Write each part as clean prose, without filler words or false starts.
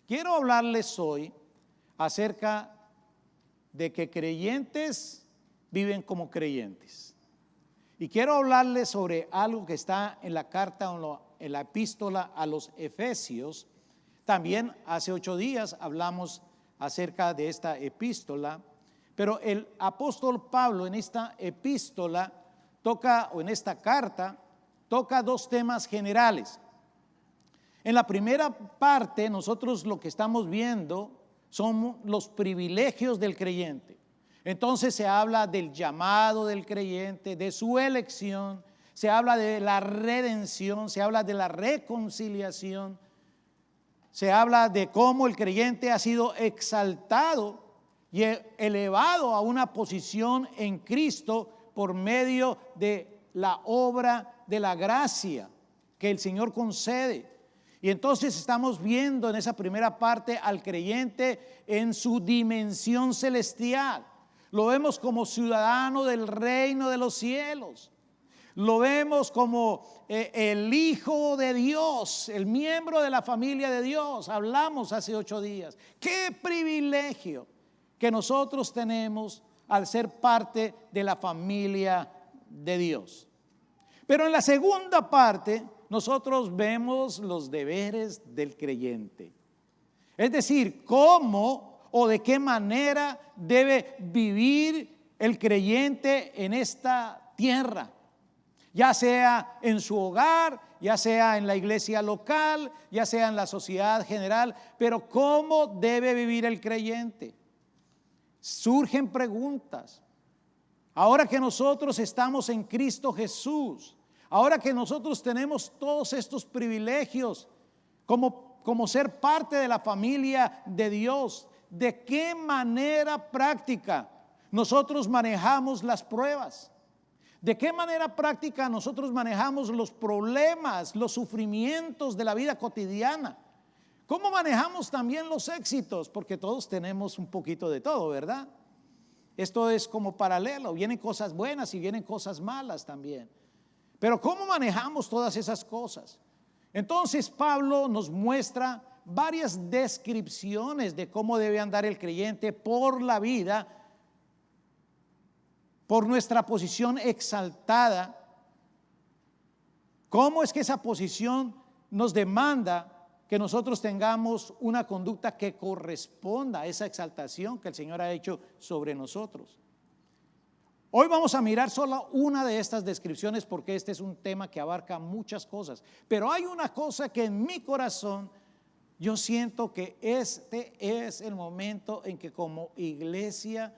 Quiero hablarles hoy acerca de que creyentes viven como creyentes. Y quiero hablarles sobre algo que está en la carta o en la epístola a los Efesios. También hace 8 días hablamos acerca de esta epístola, pero el apóstol Pablo en esta epístola en esta carta, toca 2 temas generales. En la primera parte, nosotros lo que estamos viendo son los privilegios del creyente. Entonces se habla del llamado del creyente, de su elección, se habla de la redención, se habla de la reconciliación, se habla de cómo el creyente ha sido exaltado y elevado a una posición en Cristo por medio de la obra de la gracia que el Señor concede. Y entonces estamos viendo en esa primera parte al creyente en su dimensión celestial. Lo vemos como ciudadano del reino de los cielos. Lo vemos como el hijo de Dios, el miembro de la familia de Dios. Hablamos hace 8 días. ¡Qué privilegio que nosotros tenemos al ser parte de la familia de Dios! Pero en la segunda parte nosotros vemos los deberes del creyente. Es decir, cómo o de qué manera debe vivir el creyente en esta tierra. Ya sea en su hogar, ya sea en la iglesia local, ya sea en la sociedad general. Pero ¿cómo debe vivir el creyente? Surgen preguntas. Ahora que nosotros estamos en Cristo Jesús, ahora que nosotros tenemos todos estos privilegios como ser parte de la familia de Dios, ¿de qué manera práctica nosotros manejamos las pruebas? ¿De qué manera práctica nosotros manejamos los problemas, los sufrimientos de la vida cotidiana? ¿Cómo manejamos también los éxitos? Porque todos tenemos un poquito de todo, ¿verdad? Esto es como paralelo, vienen cosas buenas y vienen cosas malas también. Pero ¿cómo manejamos todas esas cosas? Entonces Pablo nos muestra varias descripciones de cómo debe andar el creyente por la vida, por nuestra posición exaltada. ¿Cómo es que esa posición nos demanda que nosotros tengamos una conducta que corresponda a esa exaltación que el Señor ha hecho sobre nosotros? Hoy vamos a mirar solo una de estas descripciones porque este es un tema que abarca muchas cosas. Pero hay una cosa que en mi corazón yo siento que este es el momento en que como iglesia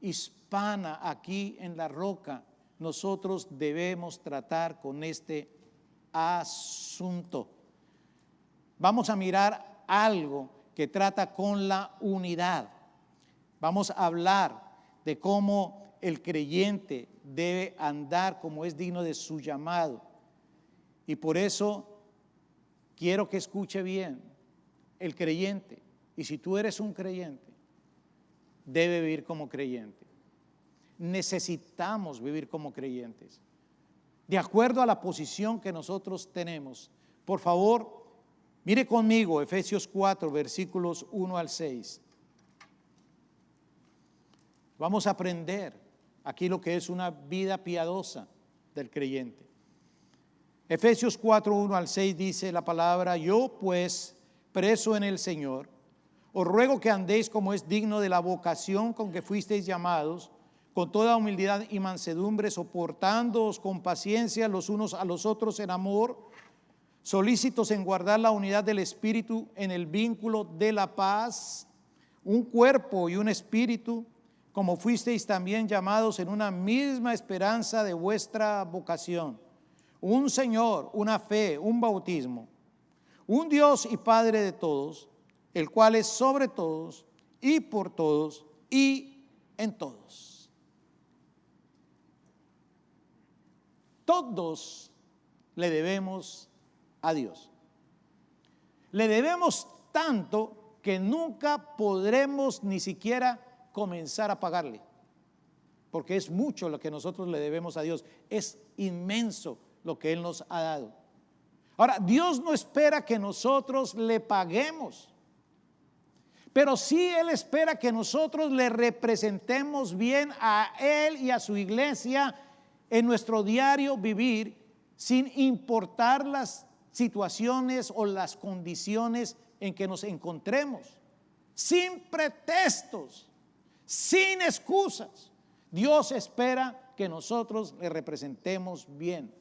hispana aquí en La Roca nosotros debemos tratar con este asunto. Vamos a mirar algo que trata con la unidad. Vamos a hablar de cómo el creyente debe andar como es digno de su llamado. Y por eso quiero que escuche bien, el creyente, y si tú eres un creyente, debe vivir como creyente. Necesitamos vivir como creyentes, de acuerdo a la posición que nosotros tenemos. Por favor, mire conmigo Efesios 4, versículos 1 al 6. Vamos a aprender aquí lo que es una vida piadosa del creyente. Efesios 4, 1 al 6 dice la palabra: yo pues, preso en el Señor, os ruego que andéis como es digno de la vocación con que fuisteis llamados, con toda humildad y mansedumbre, soportándoos con paciencia los unos a los otros en amor, solícitos en guardar la unidad del Espíritu en el vínculo de la paz, un cuerpo y un espíritu, como fuisteis también llamados en una misma esperanza de vuestra vocación, un Señor, una fe, un bautismo, un Dios y Padre de todos, el cual es sobre todos y por todos y en todos. Todos le debemos a Dios. Le debemos tanto que nunca podremos ni siquiera comenzar a pagarle, porque es mucho lo que nosotros le debemos a Dios, es inmenso lo que Él nos ha dado. Ahora, Dios no espera que nosotros le paguemos, pero sí Él espera que nosotros le representemos bien a Él y a su iglesia en nuestro diario vivir, sin importar las situaciones o las condiciones en que nos encontremos, sin pretextos, sin excusas. Dios espera que nosotros le representemos bien.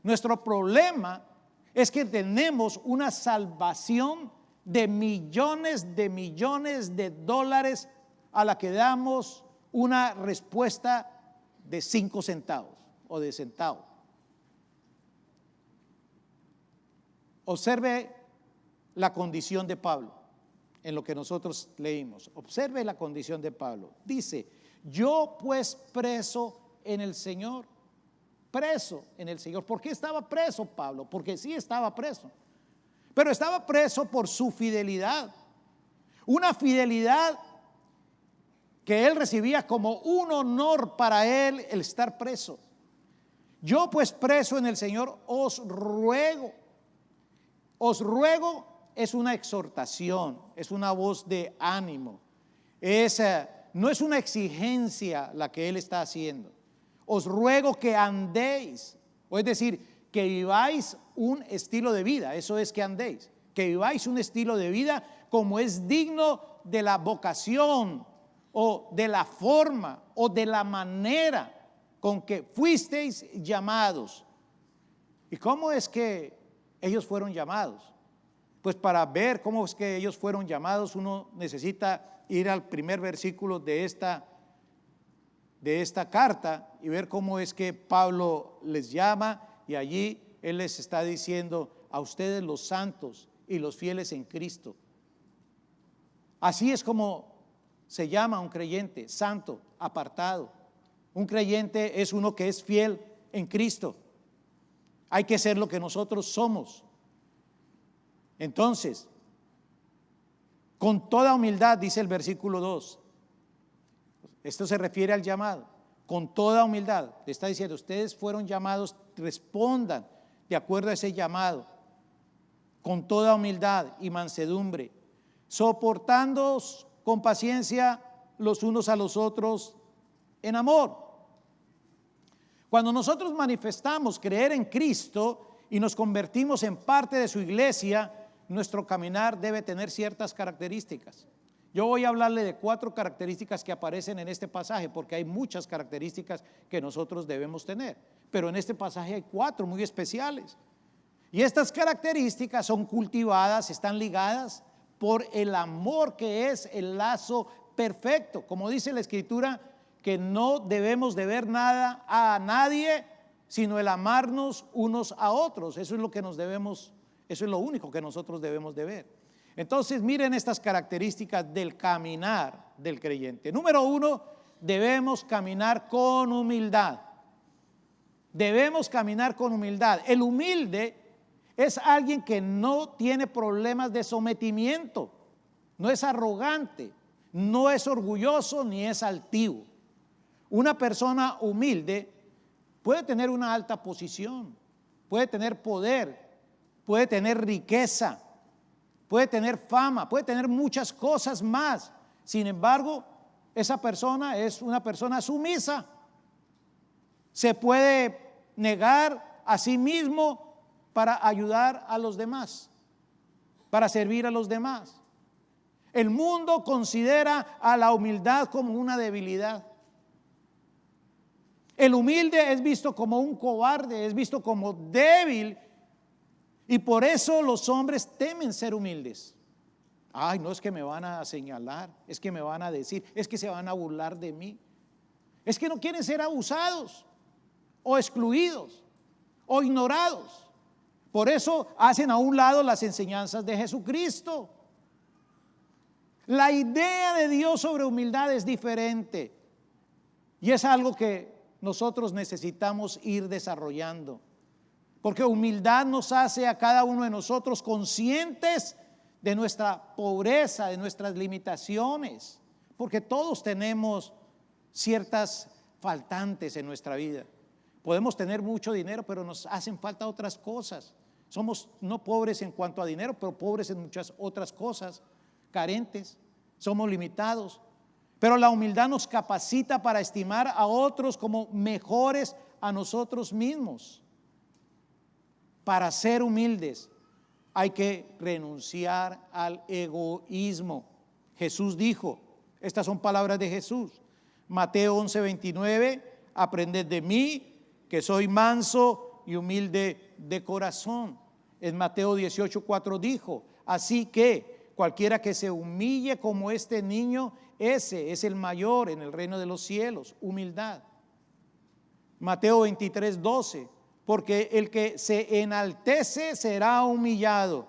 Nuestro problema es que tenemos una salvación de millones de dólares a la que damos una respuesta de 5 centavos o de centavos. Observe la condición de Pablo en lo que nosotros leímos. Observe la condición de Pablo. Dice: yo pues preso en el Señor. Preso en el Señor. ¿Por qué estaba preso Pablo? Porque sí estaba preso, pero estaba preso por su fidelidad. Una fidelidad que él recibía como un honor para él el estar preso. Yo pues preso en el Señor os ruego. Os ruego es una exhortación, es una voz de ánimo. No es una exigencia la que él está haciendo. Os ruego que andéis, o es decir, que viváis un estilo de vida. Eso es que andéis, que viváis un estilo de vida como es digno de la vocación o de la forma o de la manera con que fuisteis llamados. ¿Y cómo es que ellos fueron llamados? Pues para ver cómo es que ellos fueron llamados, uno necesita ir al primer versículo de esta carta y ver cómo es que Pablo les llama, y allí él les está diciendo: a ustedes los santos y los fieles en Cristo. Así es como se llama un creyente: santo, apartado. Un creyente es uno que es fiel en Cristo. Hay que ser lo que nosotros somos. Entonces, con toda humildad, dice el versículo 2. Esto se refiere al llamado. Con toda humildad, le está diciendo: ustedes fueron llamados, respondan de acuerdo a ese llamado. Con toda humildad y mansedumbre, soportándoos con paciencia los unos a los otros en amor. Cuando nosotros manifestamos creer en Cristo y nos convertimos en parte de su iglesia, nuestro caminar debe tener ciertas características. Yo voy a hablarle de 4 características que aparecen en este pasaje, porque hay muchas características que nosotros debemos tener, pero en este pasaje hay 4 muy especiales. Y estas características son cultivadas, están ligadas por el amor, que es el lazo perfecto. Como dice la Escritura, que no debemos deber nada a nadie, sino el amarnos unos a otros. Eso es lo que nos debemos, eso es lo único que nosotros debemos de ver. Entonces, miren estas características del caminar del creyente. Número 1, debemos caminar con humildad. Debemos caminar con humildad. El humilde es alguien que no tiene problemas de sometimiento, no es arrogante, no es orgulloso ni es altivo. Una persona humilde puede tener una alta posición, puede tener poder, puede tener riqueza, puede tener fama, puede tener muchas cosas más. Sin embargo, esa persona es una persona sumisa. Se puede negar a sí mismo para ayudar a los demás, para servir a los demás. El mundo considera a la humildad como una debilidad. El humilde es visto como un cobarde, es visto como débil. Y por eso los hombres temen ser humildes. Ay, no, es que me van a señalar, es que me van a decir, es que se van a burlar de mí. Es que no quieren ser abusados o excluidos o ignorados. Por eso hacen a un lado las enseñanzas de Jesucristo. La idea de Dios sobre humildad es diferente, y es algo que nosotros necesitamos ir desarrollando. Porque humildad nos hace a cada uno de nosotros conscientes de nuestra pobreza, de nuestras limitaciones, porque todos tenemos ciertas faltantes en nuestra vida. Podemos tener mucho dinero, pero nos hacen falta otras cosas. Somos no pobres en cuanto a dinero, pero pobres en muchas otras cosas, carentes, somos limitados. Pero la humildad nos capacita para estimar a otros como mejores a nosotros mismos. Para ser humildes hay que renunciar al egoísmo. Jesús dijo, estas son palabras de Jesús, Mateo 11:29, aprended de mí, que soy manso y humilde de corazón. En Mateo 18:4 dijo, así que cualquiera que se humille como este niño, ese es el mayor en el reino de los cielos. Humildad. Mateo 23:12, porque el que se enaltece será humillado,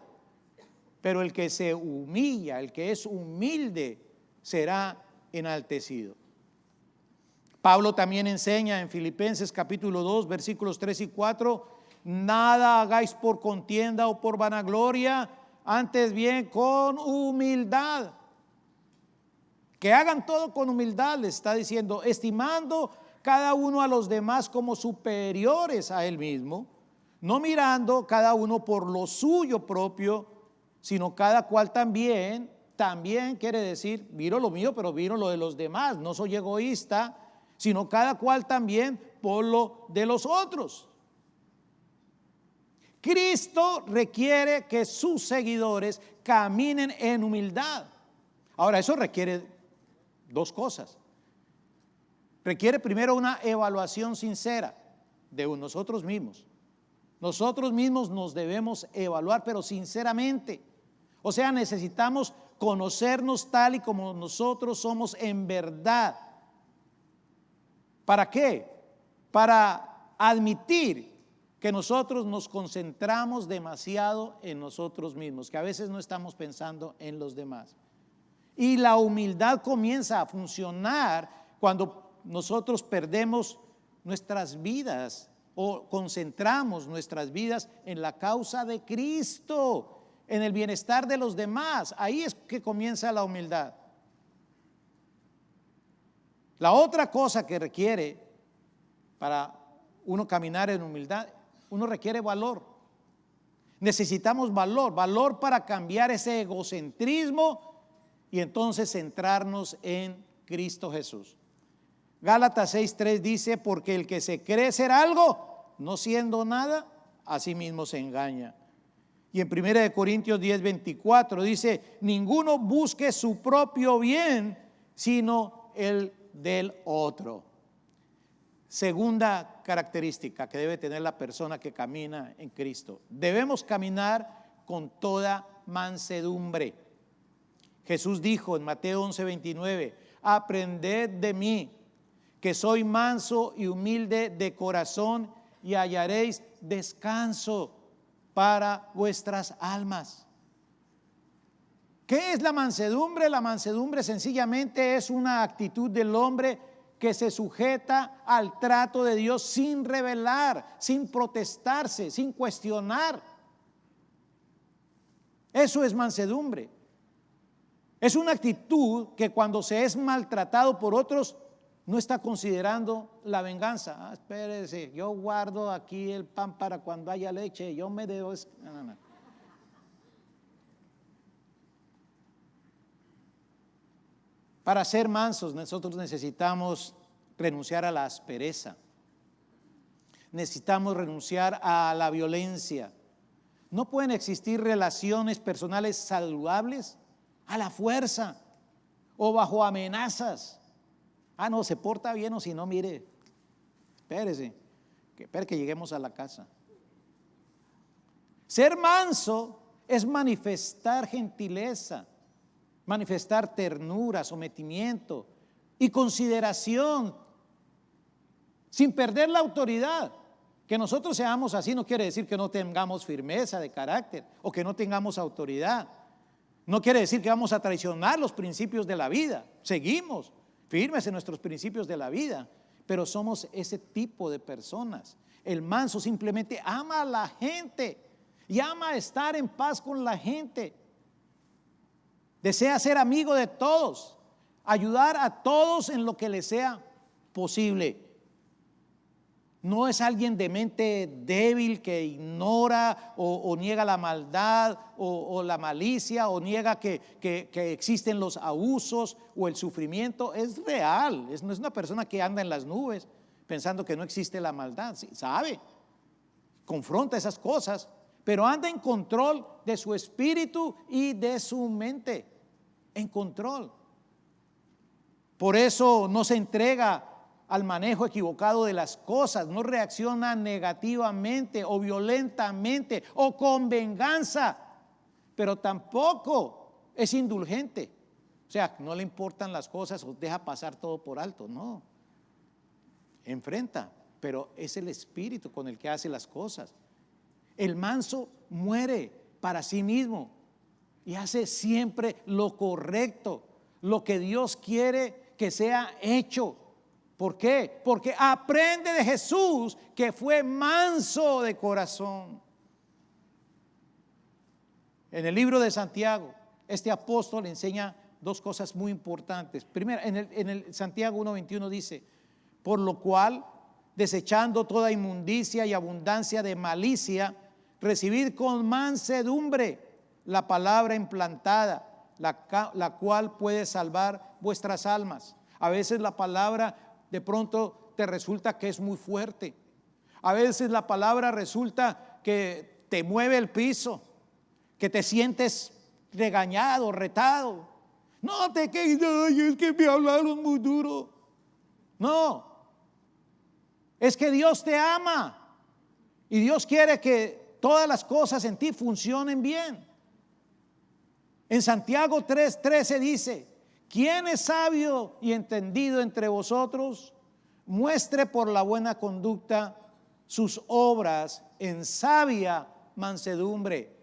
pero el que se humilla, el que es humilde, será enaltecido. Pablo también enseña en Filipenses capítulo 2, versículos 3 y 4, nada hagáis por contienda o por vanagloria, antes bien con humildad. Que hagan todo con humildad, les está diciendo, estimando cada uno a los demás como superiores a él mismo, no mirando cada uno por lo suyo propio, sino cada cual también quiere decir, miro lo mío, pero miro lo de los demás, no soy egoísta, sino cada cual también por lo de los otros. Cristo requiere que sus seguidores caminen en humildad. Ahora, eso requiere dos cosas. Requiere primero una evaluación sincera de nosotros mismos. Nosotros mismos nos debemos evaluar, pero sinceramente. O sea, necesitamos conocernos tal y como nosotros somos en verdad. ¿Para qué? Para admitir que nosotros nos concentramos demasiado en nosotros mismos, que a veces no estamos pensando en los demás. Y la humildad comienza a funcionar cuando nosotros perdemos nuestras vidas o concentramos nuestras vidas en la causa de Cristo, en el bienestar de los demás. Ahí es que comienza la humildad. La otra cosa que requiere para uno caminar en humildad, uno requiere valor. Necesitamos valor para cambiar ese egocentrismo y entonces centrarnos en Cristo Jesús. Gálatas 6:3 dice, porque el que se cree ser algo, no siendo nada, a sí mismo se engaña. Y en 1 Corintios 10:24 dice, ninguno busque su propio bien, sino el del otro. Segunda característica que debe tener la persona que camina en Cristo. Debemos caminar con toda mansedumbre. Jesús dijo en Mateo 11:29, aprended de mí, que soy manso y humilde de corazón, y hallaréis descanso para vuestras almas. ¿Qué es la mansedumbre? La mansedumbre sencillamente es una actitud del hombre que se sujeta al trato de Dios sin rebelar, sin protestarse, sin cuestionar. Eso es mansedumbre. Es una actitud que cuando se es maltratado por otros no está considerando la venganza. Espérese, yo guardo aquí el pan para cuando haya leche, yo me debo. No. Para ser mansos nosotros necesitamos renunciar a la aspereza, necesitamos renunciar a la violencia. No pueden existir relaciones personales saludables a la fuerza o bajo amenazas. No, se porta bien o si no, mire, espérese, espere que lleguemos a la casa. Ser manso es manifestar gentileza, manifestar ternura, sometimiento y consideración sin perder la autoridad. Que nosotros seamos así no quiere decir que no tengamos firmeza de carácter o que no tengamos autoridad. No quiere decir que vamos a traicionar los principios de la vida. Seguimos firmes en nuestros principios de la vida, pero somos ese tipo de personas. El manso simplemente ama a la gente y ama estar en paz con la gente. Desea ser amigo de todos, ayudar a todos en lo que les sea posible. No es alguien de mente débil que ignora o niega la maldad o la malicia o niega que existen los abusos o el sufrimiento. Es real, no es una persona que anda en las nubes pensando que no existe la maldad. Sí, sabe, confronta esas cosas, pero anda en control de su espíritu y de su mente, en control. Por eso no se entrega al manejo equivocado de las cosas, no reacciona negativamente o violentamente o con venganza, pero tampoco es indulgente. O sea, no le importan las cosas o deja pasar todo por alto, no. Enfrenta, pero es el espíritu con el que hace las cosas. El manso muere para sí mismo y hace siempre lo correcto, lo que Dios quiere que sea hecho. ¿Por qué? Porque aprende de Jesús, que fue manso de corazón. En el libro de Santiago, este apóstol enseña dos cosas muy importantes. Primero, en el Santiago 1:21 dice: por lo cual, desechando toda inmundicia y abundancia de malicia, recibid con mansedumbre la palabra implantada, la cual puede salvar vuestras almas. A veces la palabra de pronto te resulta que es muy fuerte. A veces la palabra resulta que te mueve el piso, que te sientes regañado, retado. No te quedes, ay, es que me hablaron muy duro. No, es que Dios te ama y Dios quiere que todas las cosas en ti funcionen bien. En Santiago 3:13 dice: ¿quién es sabio y entendido entre vosotros? Muestre por la buena conducta sus obras en sabia mansedumbre.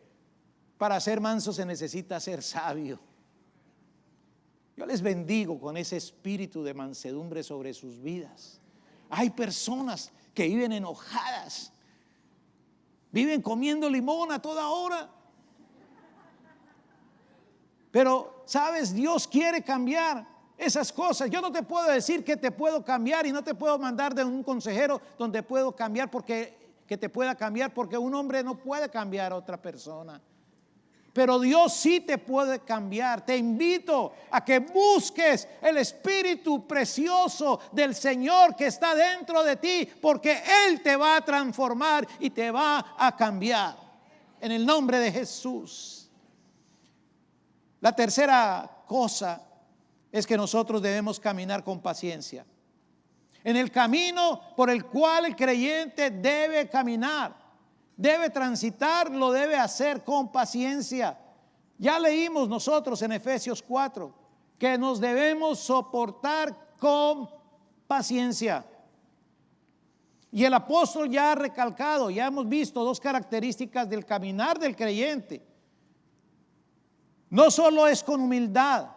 Para ser manso se necesita ser sabio. Yo les bendigo con ese espíritu de mansedumbre sobre sus vidas. Hay personas que viven enojadas, viven comiendo limón a toda hora. Pero, ¿sabes? Dios quiere cambiar esas cosas. Yo no te puedo decir que te puedo cambiar y no te puedo mandar de un consejero donde puedo cambiar que te pueda cambiar, porque un hombre no puede cambiar a otra persona. Pero Dios sí te puede cambiar. Te invito a que busques el Espíritu precioso del Señor que está dentro de ti, porque Él te va a transformar y te va a cambiar. En el nombre de Jesús. La tercera cosa es que nosotros debemos caminar con paciencia. En el camino por el cual el creyente debe caminar, debe transitar, lo debe hacer con paciencia. Ya leímos nosotros en Efesios 4 que nos debemos soportar con paciencia. Y el apóstol ya ha recalcado, ya hemos visto dos características del caminar del creyente. No solo es con humildad,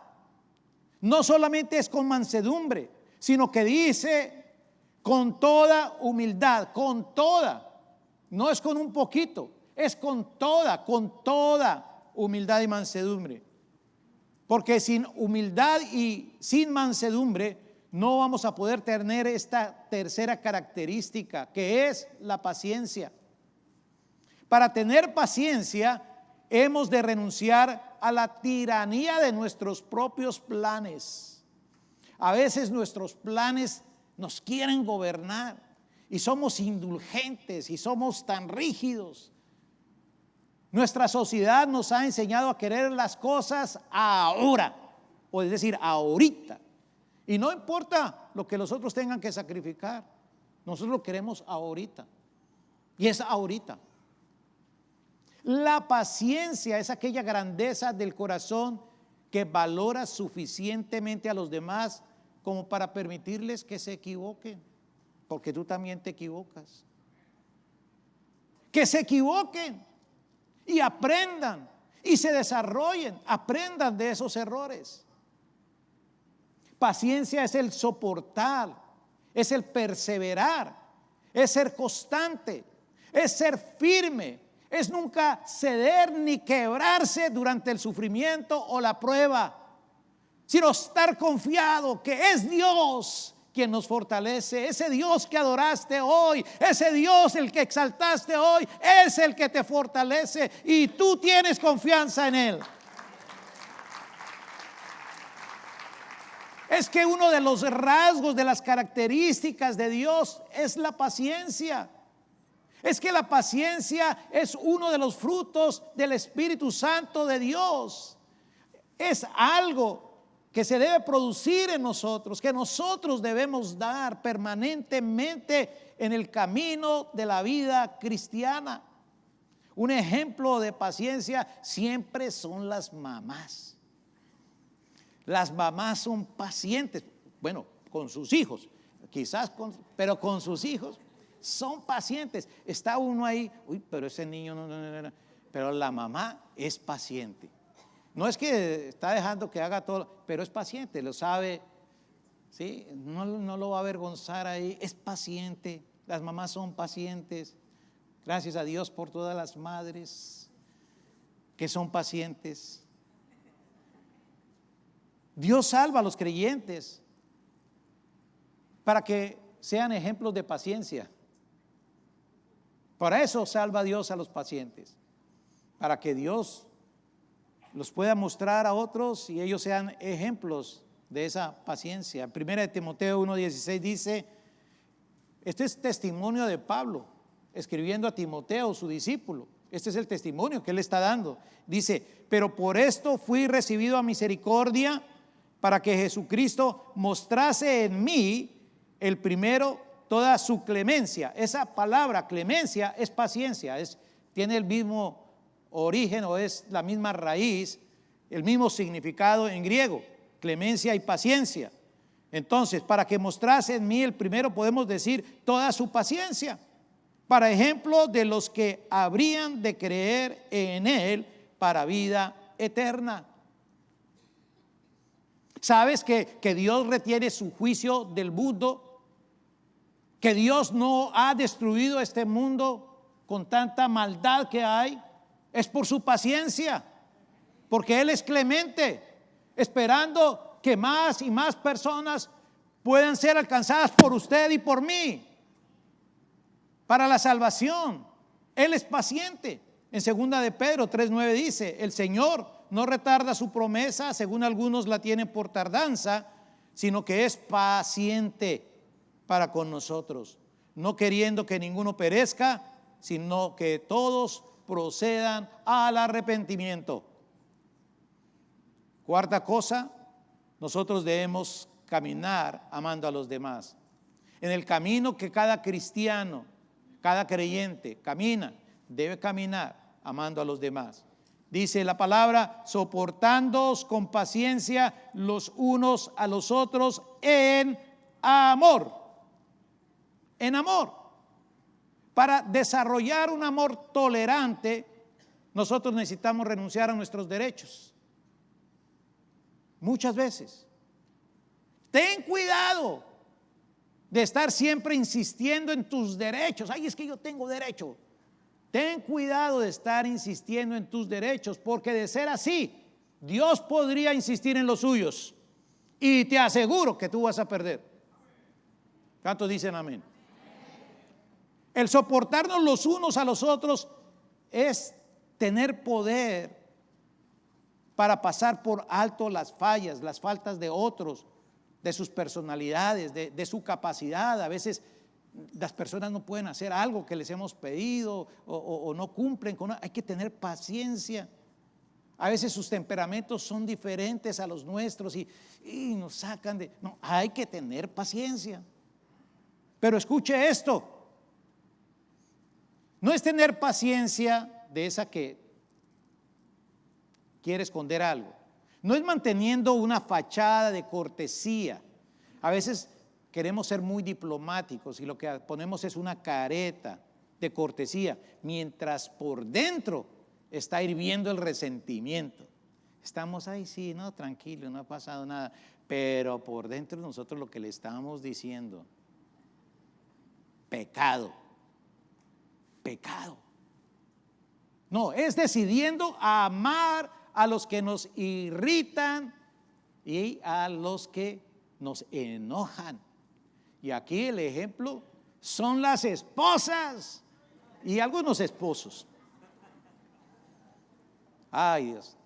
no solamente es con mansedumbre, sino que dice con toda humildad, con toda. No es con un poquito, es con toda humildad y mansedumbre. Porque sin humildad y sin mansedumbre no vamos a poder tener esta tercera característica, que es la paciencia. Para tener paciencia hemos de renunciar a la tiranía de nuestros propios planes. A veces nuestros planes nos quieren gobernar y somos indulgentes y somos tan rígidos. Nuestra sociedad nos ha enseñado a querer las cosas ahora, o es decir, ahorita. Y no importa lo que los otros tengan que sacrificar, nosotros lo queremos ahorita. Y es ahorita. La paciencia es aquella grandeza del corazón que valora suficientemente a los demás como para permitirles que se equivoquen, porque tú también te equivocas. Que se equivoquen y aprendan y se desarrollen, aprendan de esos errores. Paciencia es el soportar, es el perseverar, es ser constante, es ser firme, es nunca ceder ni quebrarse durante el sufrimiento o la prueba, sino estar confiado que es Dios quien nos fortalece. Ese Dios que adoraste hoy, ese Dios el que exaltaste hoy, es el que te fortalece y tú tienes confianza en Él. Es que uno de los rasgos, de las características de Dios es la paciencia. Es que la paciencia es uno de los frutos del Espíritu Santo de Dios. Es algo que se debe producir en nosotros, que nosotros debemos dar permanentemente en el camino de la vida cristiana. Un ejemplo de paciencia siempre son las mamás. Las mamás son pacientes, bueno, con sus hijos, pero con sus hijos son pacientes. Está uno ahí, pero ese niño no. Pero la mamá es paciente. No es que está dejando que haga todo, pero es paciente, lo sabe, ¿sí? No lo va a avergonzar ahí, es paciente. Las mamás son pacientes. Gracias a Dios por todas las madres que son pacientes. Dios salva a los creyentes para que sean ejemplos de paciencia. Para eso salva Dios a los pacientes, para que Dios los pueda mostrar a otros y ellos sean ejemplos de esa paciencia. Primera de Timoteo 1:16 dice, este es testimonio de Pablo, escribiendo a Timoteo, su discípulo. Este es el testimonio que él está dando. Dice, pero por esto fui recibido a misericordia, para que Jesucristo mostrase en mí el primero toda su clemencia. Esa palabra clemencia es paciencia, tiene el mismo origen o es la misma raíz, el mismo significado en griego, clemencia y paciencia. Entonces, para que mostrase en mí el primero, podemos decir toda su paciencia, para ejemplo de los que habrían de creer en Él para vida eterna. ¿Sabes que Dios retiene su juicio del mundo? Que Dios no ha destruido este mundo con tanta maldad que hay. Es por su paciencia, porque Él es clemente, esperando que más y más personas puedan ser alcanzadas por usted y por mí para la salvación. Él es paciente. En 2 de Pedro 3:9 dice, el Señor no retarda su promesa, según algunos la tienen por tardanza, sino que es paciente para con nosotros, no queriendo que ninguno perezca, sino que todos procedan al arrepentimiento. Cuarta cosa, nosotros debemos caminar amando a los demás. En el camino que cada cristiano, cada creyente camina, debe caminar amando a los demás. Dice la palabra, soportándoos con paciencia los unos a los otros en amor. En amor. Para desarrollar un amor tolerante, nosotros necesitamos renunciar a nuestros derechos. Muchas veces. Ten cuidado de estar siempre insistiendo en tus derechos. Ay, es que yo tengo derecho. Ten cuidado de estar insistiendo en tus derechos, porque de ser así, Dios podría insistir en los suyos y te aseguro que tú vas a perder. ¿Cuántos dicen amén? El soportarnos los unos a los otros es tener poder para pasar por alto las fallas, las faltas de otros, de sus personalidades, de su capacidad. A veces las personas no pueden hacer algo que les hemos pedido o no cumplen con. Hay que tener paciencia. A veces sus temperamentos son diferentes a los nuestros y nos sacan de. No, hay que tener paciencia. Pero escuche esto. No es tener paciencia de esa que quiere esconder algo. No es manteniendo una fachada de cortesía. A veces queremos ser muy diplomáticos y lo que ponemos es una careta de cortesía, mientras por dentro está hirviendo el resentimiento. Estamos ahí, sí, no, tranquilo, no ha pasado nada, pero por dentro nosotros lo que le estamos diciendo, pecado. No, es decidiendo amar a los que nos irritan y a los que nos enojan. Y aquí el ejemplo son las esposas y algunos esposos. Ay, Dios.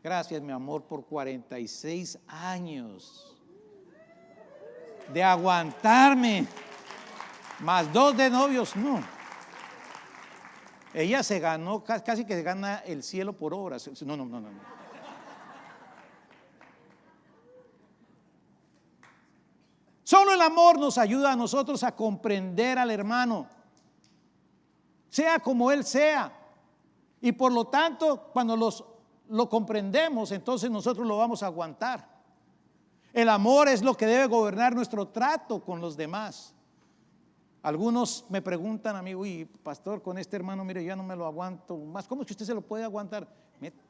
Gracias, mi amor, por 46 años de aguantarme. Más 2 de novios, no. Ella se ganó, casi que se gana el cielo por obras. No. Solo el amor nos ayuda a nosotros a comprender al hermano, sea como él sea. Y por lo tanto, cuando lo comprendemos, entonces nosotros lo vamos a aguantar. El amor es lo que debe gobernar nuestro trato con los demás. Algunos me preguntan a mí, uy, pastor, con este hermano, mire, yo ya no me lo aguanto más. ¿Cómo es que usted se lo puede aguantar?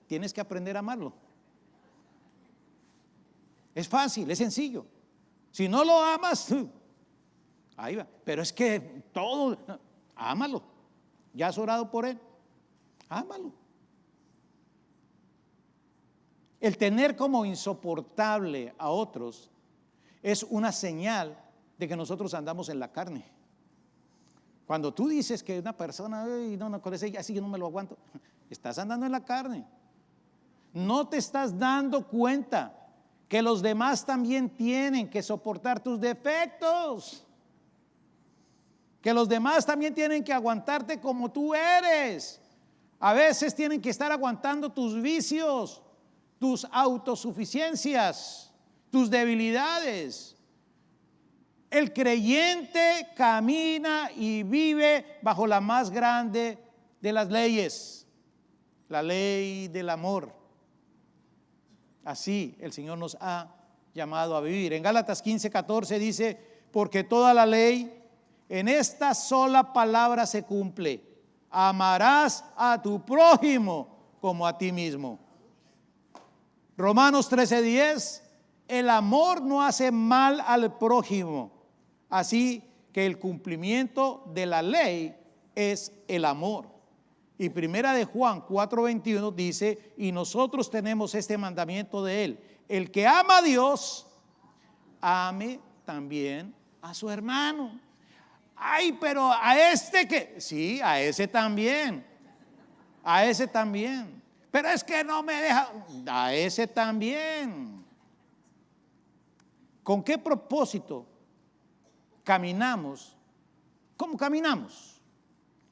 Tienes que aprender a amarlo. Es fácil, es sencillo. Si no lo amas, ahí va. Pero es que todo, ámalo. ¿Ya has orado por él? Ámalo. El tener como insoportable a otros es una señal de que nosotros andamos en la carne. Cuando tú dices que una persona, no, con ese así yo no me lo aguanto, estás andando en la carne. No te estás dando cuenta que los demás también tienen que soportar tus defectos, que los demás también tienen que aguantarte como tú eres. A veces tienen que estar aguantando tus vicios, tus autosuficiencias, tus debilidades. El creyente camina y vive bajo la más grande de las leyes, la ley del amor. Así el Señor nos ha llamado a vivir. En Gálatas 15:14 dice, porque toda la ley en esta sola palabra se cumple: amarás a tu prójimo como a ti mismo. Romanos 13:10, el amor no hace mal al prójimo, así que el cumplimiento de la ley es el amor. Y primera de Juan 4:21 dice, y nosotros tenemos este mandamiento de él: el que ama a Dios, ame también a su hermano. Ay, pero a este que, sí, a ese también, pero es que no me deja, a ese también. ¿Con qué propósito caminamos? ¿Cómo caminamos?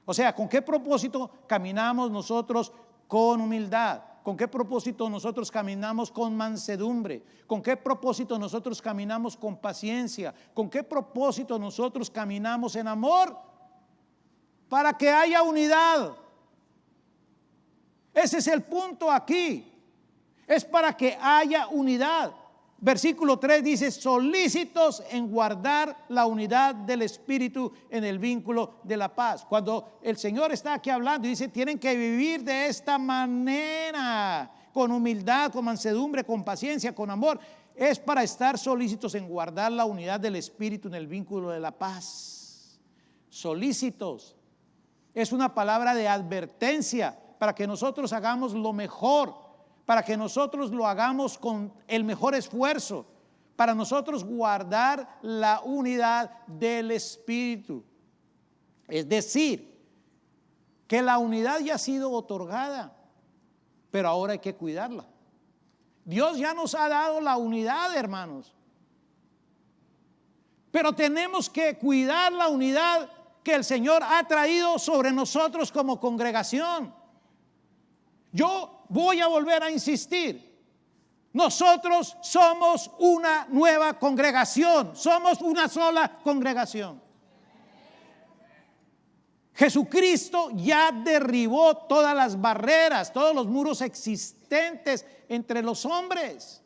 O sea, ¿con qué propósito caminamos nosotros con humildad? ¿Con qué propósito nosotros caminamos con mansedumbre? ¿Con qué propósito nosotros caminamos con paciencia? ¿Con qué propósito nosotros caminamos en amor? Para que haya unidad. Ese es el punto aquí. Es para que haya unidad. Versículo 3 dice, solícitos en guardar la unidad del Espíritu en el vínculo de la paz. Cuando el Señor está aquí hablando y dice, tienen que vivir de esta manera, con humildad, con mansedumbre, con paciencia, con amor, es para estar solícitos en guardar la unidad del Espíritu en el vínculo de la paz. Solícitos es una palabra de advertencia para que nosotros hagamos lo mejor, para que nosotros lo hagamos con el mejor esfuerzo, para nosotros guardar la unidad del Espíritu. Es decir, que la unidad ya ha sido otorgada, pero ahora hay que cuidarla. Dios ya nos ha dado la unidad, hermanos, pero tenemos que cuidar la unidad que el Señor ha traído sobre nosotros como congregación. Yo voy a volver a insistir. Nosotros somos una nueva congregación. Somos una sola congregación. Jesucristo ya derribó todas las barreras, todos los muros existentes entre los hombres.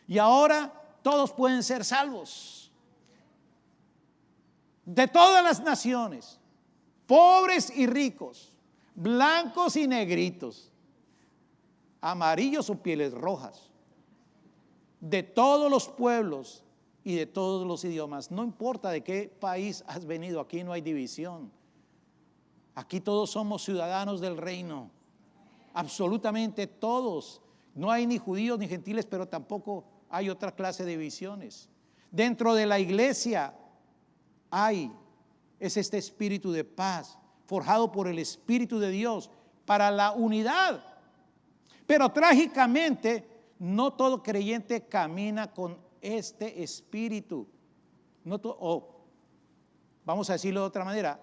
Y ahora todos pueden ser salvos. De todas las naciones, pobres y ricos, blancos y negritos, amarillos o pieles rojas, de todos los pueblos y de todos los idiomas. No importa de qué país has venido, aquí no hay división. Aquí todos somos ciudadanos del reino, absolutamente todos. No hay ni judíos ni gentiles, pero tampoco hay otra clase de divisiones. Dentro de la iglesia es este espíritu de paz, forjado por el Espíritu de Dios para la unidad. Pero trágicamente, no todo creyente camina con este espíritu. Vamos a decirlo de otra manera,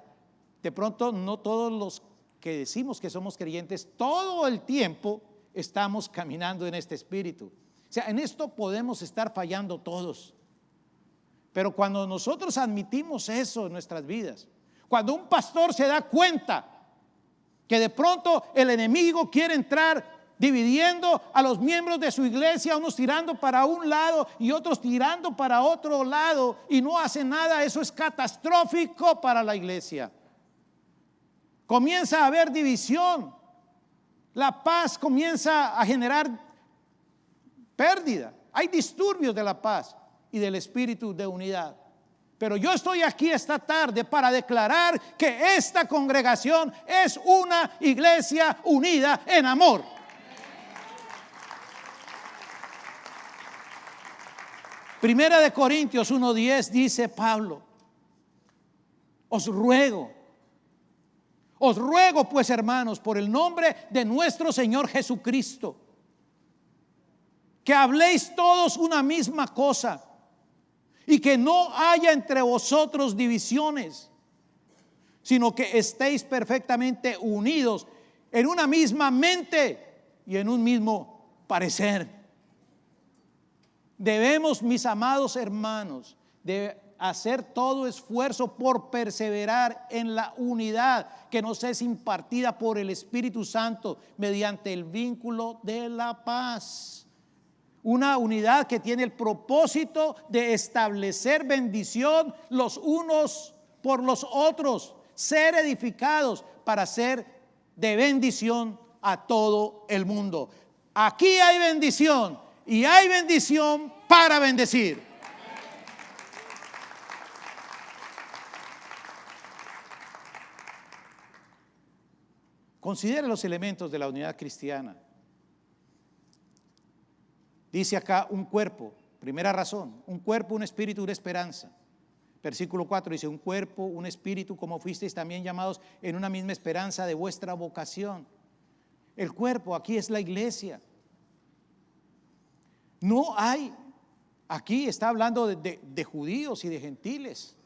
de pronto no todos los que decimos que somos creyentes todo el tiempo estamos caminando en este espíritu. O sea, en esto podemos estar fallando todos. Pero cuando nosotros admitimos eso en nuestras vidas, cuando un pastor se da cuenta que de pronto el enemigo quiere entrar dividiendo a los miembros de su iglesia, unos tirando para un lado y otros tirando para otro lado, y no hace nada, eso es catastrófico para la iglesia. Comienza a haber división, la paz comienza a generar pérdida, hay disturbios de la paz y del espíritu de unidad. Pero yo estoy aquí esta tarde para declarar que esta congregación es una iglesia unida en amor. Primera de Corintios 1:10 dice Pablo: os ruego pues, hermanos, por el nombre de nuestro Señor Jesucristo, que habléis todos una misma cosa y que no haya entre vosotros divisiones, sino que estéis perfectamente unidos en una misma mente y en un mismo parecer. Debemos, mis amados hermanos, de hacer todo esfuerzo por perseverar en la unidad que nos es impartida por el Espíritu Santo mediante el vínculo de la paz. Una unidad que tiene el propósito de establecer bendición los unos por los otros, ser edificados para ser de bendición a todo el mundo. Aquí hay bendición y hay bendición para bendecir. Considere los elementos de la unidad cristiana. Dice acá un cuerpo, primera razón, un cuerpo, un espíritu, una esperanza. Versículo 4 dice: un cuerpo, un espíritu, como fuisteis también llamados en una misma esperanza de vuestra vocación. El cuerpo aquí es la iglesia. No hay, aquí está hablando de judíos y de gentiles,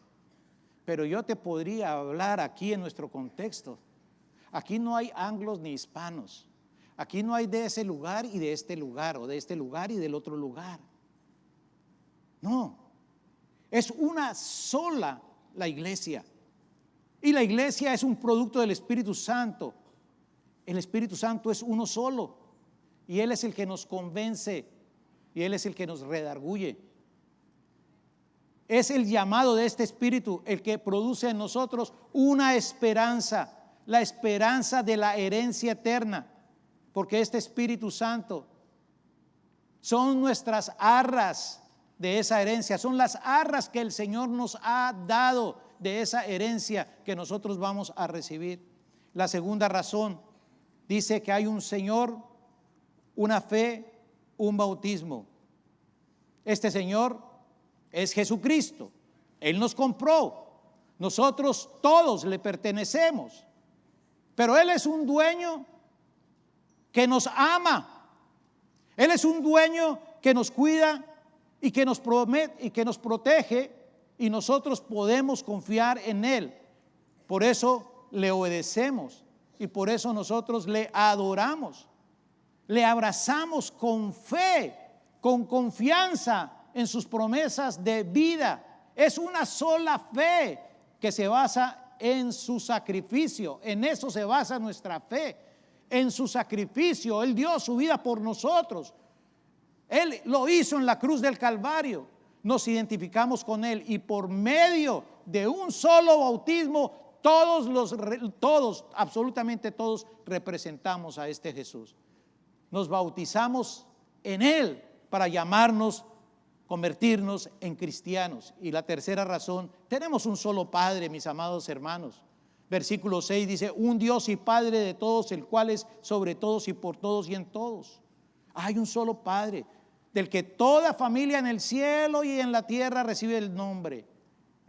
pero yo te podría hablar aquí en nuestro contexto. Aquí no hay anglos ni hispanos. Aquí no hay de ese lugar y de este lugar, o de este lugar y del otro lugar. No, es una sola la iglesia. Y la iglesia es un producto del Espíritu Santo. El Espíritu Santo es uno solo, y Él es el que nos convence, y Él es el que nos redarguye. Es el llamado de este Espíritu el que produce en nosotros una esperanza, la esperanza de la herencia eterna. Porque este Espíritu Santo son nuestras arras de esa herencia, son las arras que el Señor nos ha dado de esa herencia que nosotros vamos a recibir. La segunda razón dice que hay un Señor, una fe, un bautismo. Este Señor es Jesucristo. Él nos compró. Nosotros todos le pertenecemos. Pero Él es un dueño que nos ama. Él es un dueño que nos cuida y que nos promete y que nos protege, y nosotros podemos confiar en Él. Por eso le obedecemos y por eso nosotros le adoramos. Le abrazamos con fe, con confianza en sus promesas de vida. Es una sola fe que se basa en su sacrificio. En eso se basa nuestra fe, en su sacrificio. Él dio su vida por nosotros. Él lo hizo en la cruz del Calvario. Nos identificamos con Él, y por medio de un solo bautismo todos, absolutamente todos, representamos a este Jesús. Nos bautizamos en Él para llamarnos, convertirnos en cristianos. Y la tercera razón: tenemos un solo Padre, mis amados hermanos. Versículo 6 dice: un Dios y Padre de todos, el cual es sobre todos y por todos y en todos. Hay un solo Padre, del que toda familia en el cielo y en la tierra recibe el nombre.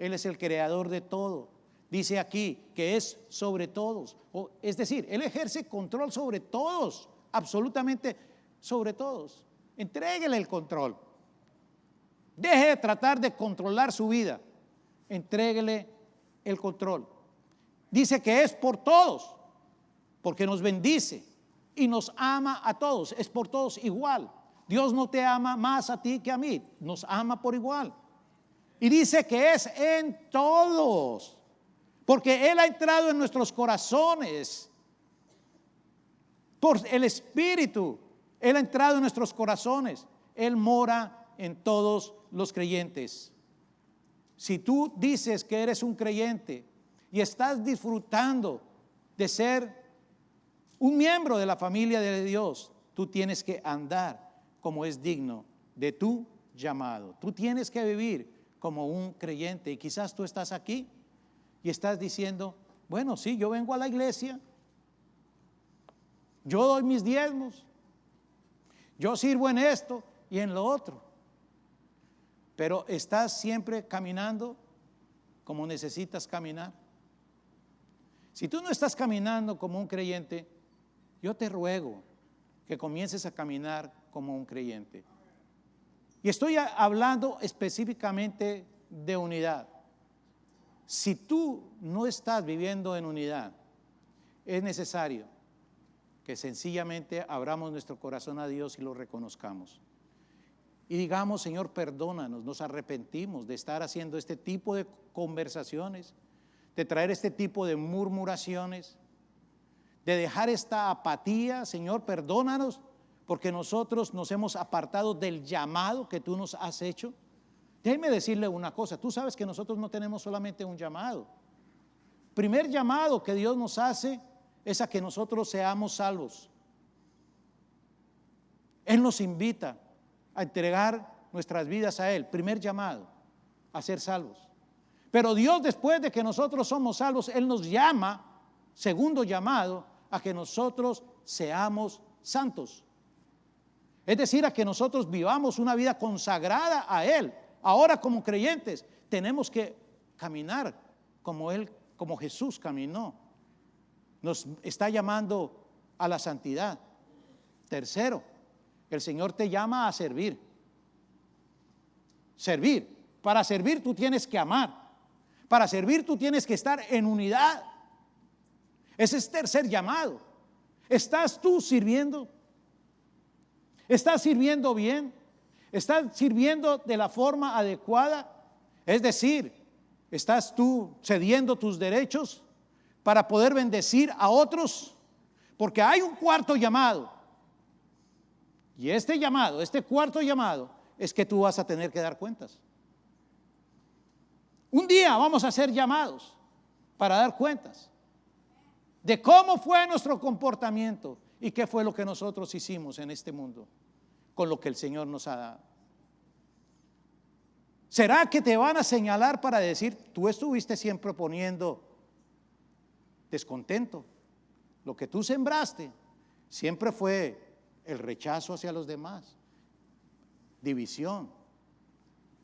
Él es el creador de todo. Dice aquí que es sobre todos. Es decir, Él ejerce control sobre todos, absolutamente sobre todos. Entréguele el control. Deje de tratar de controlar su vida. Entréguele el control. Dice que es por todos, porque nos bendice y nos ama a todos. Es por todos igual. Dios no te ama más a ti que a mí. Nos ama por igual. Y dice que es en todos, porque Él ha entrado en nuestros corazones. Por el Espíritu, Él ha entrado en nuestros corazones. Él mora en todos los creyentes. Si tú dices que eres un creyente y estás disfrutando de ser un miembro de la familia de Dios, tú tienes que andar como es digno de tu llamado. Tú tienes que vivir como un creyente. Y quizás tú estás aquí y estás diciendo, bueno, sí, yo vengo a la iglesia, yo doy mis diezmos, yo sirvo en esto y en lo otro, pero estás siempre caminando como necesitas caminar. Si tú no estás caminando como un creyente, yo te ruego que comiences a caminar como un creyente. Y estoy hablando específicamente de unidad. Si tú no estás viviendo en unidad, es necesario que sencillamente abramos nuestro corazón a Dios y lo reconozcamos. Y digamos, Señor, perdónanos, nos arrepentimos de estar haciendo este tipo de conversaciones, de traer este tipo de murmuraciones, de dejar esta apatía. Señor, perdónanos, porque nosotros nos hemos apartado del llamado que tú nos has hecho. Déjeme decirle una cosa, tú sabes que nosotros no tenemos solamente un llamado. Primer llamado que Dios nos hace es a que nosotros seamos salvos. Él nos invita a entregar nuestras vidas a Él. Primer llamado, a ser salvos. Pero Dios, después de que nosotros somos salvos, Él nos llama, segundo llamado, a que nosotros seamos santos. Es decir, a que nosotros vivamos una vida consagrada a Él. Ahora, como creyentes, tenemos que caminar como Él, como Jesús caminó. Nos está llamando a la santidad. Tercero, el Señor te llama a servir. Servir. Para servir tú tienes que amar. Para servir tú tienes que estar en unidad. Ese es tercer llamado. ¿Estás tú sirviendo? ¿Estás sirviendo bien? ¿Estás sirviendo de la forma adecuada? Es decir, ¿estás tú cediendo tus derechos para poder bendecir a otros? Porque hay un cuarto llamado. Y este llamado, este cuarto llamado, es que tú vas a tener que dar cuentas. Un día vamos a ser llamados para dar cuentas de cómo fue nuestro comportamiento y qué fue lo que nosotros hicimos en este mundo con lo que el Señor nos ha dado. ¿Será que te van a señalar para decir, tú estuviste siempre poniendo descontento? Lo que tú sembraste siempre fue el rechazo hacia los demás, división,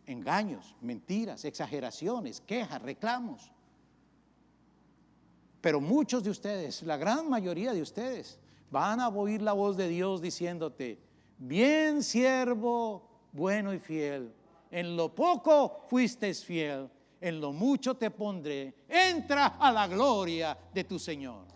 engaños, mentiras, exageraciones, quejas, reclamos. Pero muchos de ustedes, la gran mayoría de ustedes, van a oír la voz de Dios diciéndote, bien siervo, bueno y fiel, en lo poco fuiste fiel, en lo mucho te pondré, entra a la gloria de tu Señor.